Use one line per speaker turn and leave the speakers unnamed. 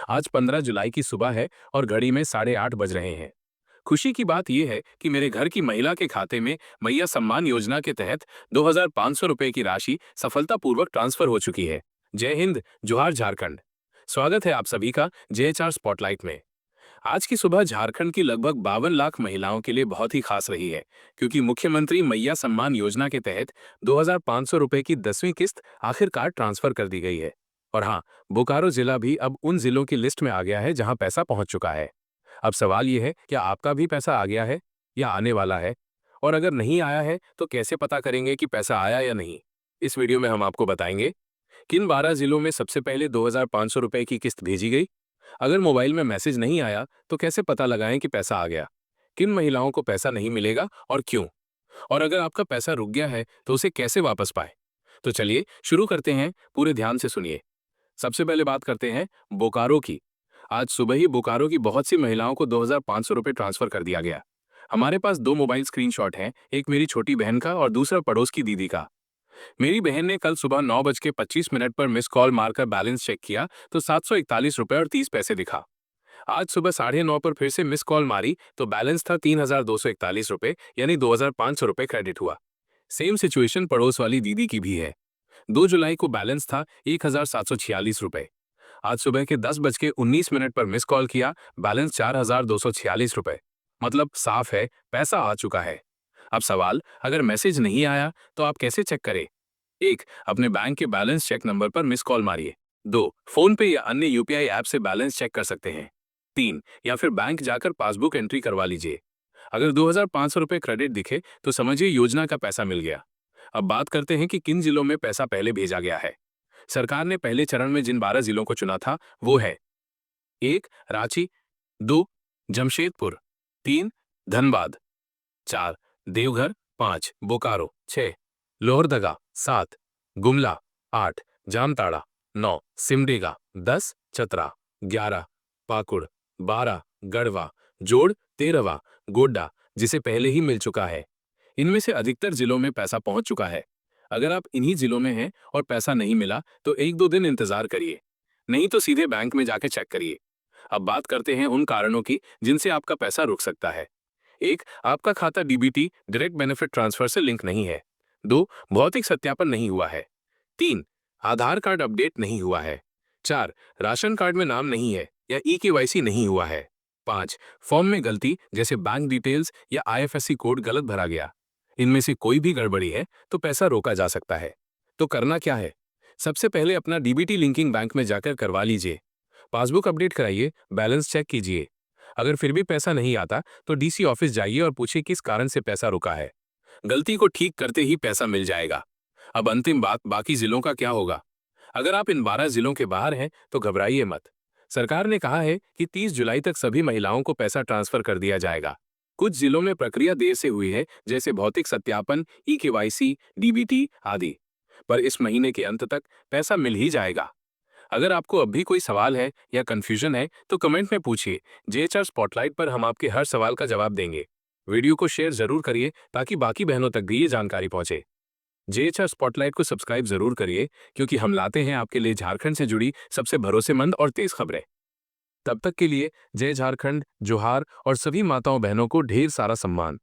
आज 15 जुलाई की सुबह है और घड़ी में 8:30 बज रहे हैं। खुशी की बात यह है कि मेरे घर की महिला के खाते में मैया सम्मान योजना के तहत 2,500 रुपए की राशि सफलतापूर्वक ट्रांसफर हो चुकी है। जय हिंद, जोहार झारखंड। स्वागत है आप सभी का JHR स्पॉटलाइट में। आज की सुबह झारखंड की लगभग 52 लाख महिलाओं के लिए बहुत ही खास रही है, क्योंकि मुख्यमंत्री मैया सम्मान योजना के तहत 2,500 रुपए की 10वीं किस्त आखिरकार ट्रांसफर कर दी गई है। और हाँ, बोकारो जिला भी अब उन जिलों की लिस्ट में आ गया है जहां पैसा पहुंच चुका है। अब सवाल यह है, क्या आपका भी पैसा आ गया है या आने वाला है? और अगर नहीं आया है तो कैसे पता करेंगे कि पैसा आया या नहीं? इस वीडियो में हम आपको बताएंगे किन 12 जिलों में सबसे पहले 2,500 रुपए की किस्त भेजी गई। अगर मोबाइल में मैसेज नहीं आया तो कैसे पता लगाएं कि पैसा आ गया? किन महिलाओं को पैसा नहीं मिलेगा और क्यों? और अगर आपका पैसा रुक गया है तो उसे कैसे वापस पाए? तो चलिए शुरू करते हैं, पूरे ध्यान से सुनिए। सबसे पहले बात करते हैं बोकारो की। आज सुबह ही बोकारो की बहुत सी महिलाओं को 2,500 रुपए ट्रांसफर कर दिया गया। हमारे पास दो मोबाइल स्क्रीनशॉट हैं, एक मेरी छोटी बहन का और दूसरा पड़ोस की दीदी का। मेरी बहन ने कल सुबह 9:25 पर मिस कॉल मारकर बैलेंस चेक किया तो 741 रुपए और 30 पैसे दिखा। आज सुबह 9:30 पर फिर से मिस कॉल मारी तो बैलेंस था 3,241 रुपए, यानी 2,500 रुपए क्रेडिट हुआ। सेम सिचुएशन पड़ोस वाली दीदी की भी है। 2 जुलाई को बैलेंस था 1,746 रुपए। आज सुबह के 10:19 पर मिस कॉल किया, बैलेंस 4,246 रुपए। मतलब साफ है, पैसा आ चुका है। अब सवाल, अगर मैसेज नहीं आया तो आप कैसे चेक करें? 1. अपने बैंक के बैलेंस चेक नंबर पर मिस कॉल मारिए। 2. फोन पे या अन्य यूपीआई ऐप से बैलेंस चेक कर सकते हैं। 3. या फिर बैंक जाकर पासबुक एंट्री करवा लीजिए। अगर 2,500 रुपए क्रेडिट दिखे तो समझिए योजना का पैसा मिल गया। अब बात करते हैं कि किन जिलों में पैसा पहले भेजा गया है। सरकार ने पहले चरण में जिन 12 जिलों को चुना था वो है: 1. रांची, 2. जमशेदपुर, 3. धनबाद, 4. देवघर, 5. बोकारो, 6. लोहरदगा, 7. गुमला, 8. जामताड़ा, 9. सिमडेगा, 10. चतरा, 11. पाकुड़, 12. गढ़वा, जोड़, 13वां गोड्डा, जिसे पहले ही मिल चुका है। इनमें से अधिकतर जिलों में पैसा पहुंच चुका है। अगर आप इन्हीं जिलों में हैं और पैसा नहीं मिला तो 1-2 दिन इंतजार करिए, नहीं तो सीधे बैंक में जाके चेक करिए। अब बात करते हैं उन कारणों की जिनसे आपका पैसा रुक सकता है। 1. आपका खाता डीबीटी डायरेक्ट बेनिफिट ट्रांसफर से लिंक नहीं है। 2. भौतिक सत्यापन नहीं हुआ है। 3. आधार कार्ड अपडेट नहीं हुआ है। 4. राशन कार्ड में नाम नहीं है या EKYC नहीं हुआ है। 5. फॉर्म में गलती, जैसे बैंक डिटेल्स या IFSC कोड गलत भरा गया। इनमें से कोई भी गड़बड़ी है तो पैसा रोका जा सकता है। तो करना क्या है? सबसे पहले अपना डीबीटी लिंकिंग बैंक में जाकर करवा लीजिए। पासबुक अपडेट कराइए, बैलेंस चेक कीजिए। अगर फिर भी पैसा नहीं आता तो डीसी ऑफिस जाइए और पूछिए किस कारण से पैसा रुका है। गलती को ठीक करते ही पैसा मिल जाएगा। अब अंतिम बात, बाकी जिलों का क्या होगा? अगर आप इन 12 जिलों के बाहर हैं तो घबराइए मत। सरकार ने कहा है कि 30 जुलाई तक सभी महिलाओं को पैसा ट्रांसफर कर दिया जाएगा। कुछ जिलों में प्रक्रिया देर से हुई है, जैसे भौतिक सत्यापन, EKYC, डीबीटी आदि। पर इस महीने के अंत तक पैसा मिल ही जाएगा। अगर आपको अब भी कोई सवाल है या कंफ्यूजन है तो कमेंट में पूछिए। JHR स्पॉटलाइट पर हम आपके हर सवाल का जवाब देंगे। वीडियो को शेयर जरूर करिए ताकि बाकी बहनों तक भी ये जानकारी पहुंचे। JHR स्पॉटलाइट को सब्सक्राइब जरूर करिए, क्योंकि हम लाते हैं आपके लिए झारखंड से जुड़ी सबसे भरोसेमंद और तेज खबरें। तब तक के लिए जय झारखंड, जोहार और सभी माताओं बहनों को ढेर सारा सम्मान।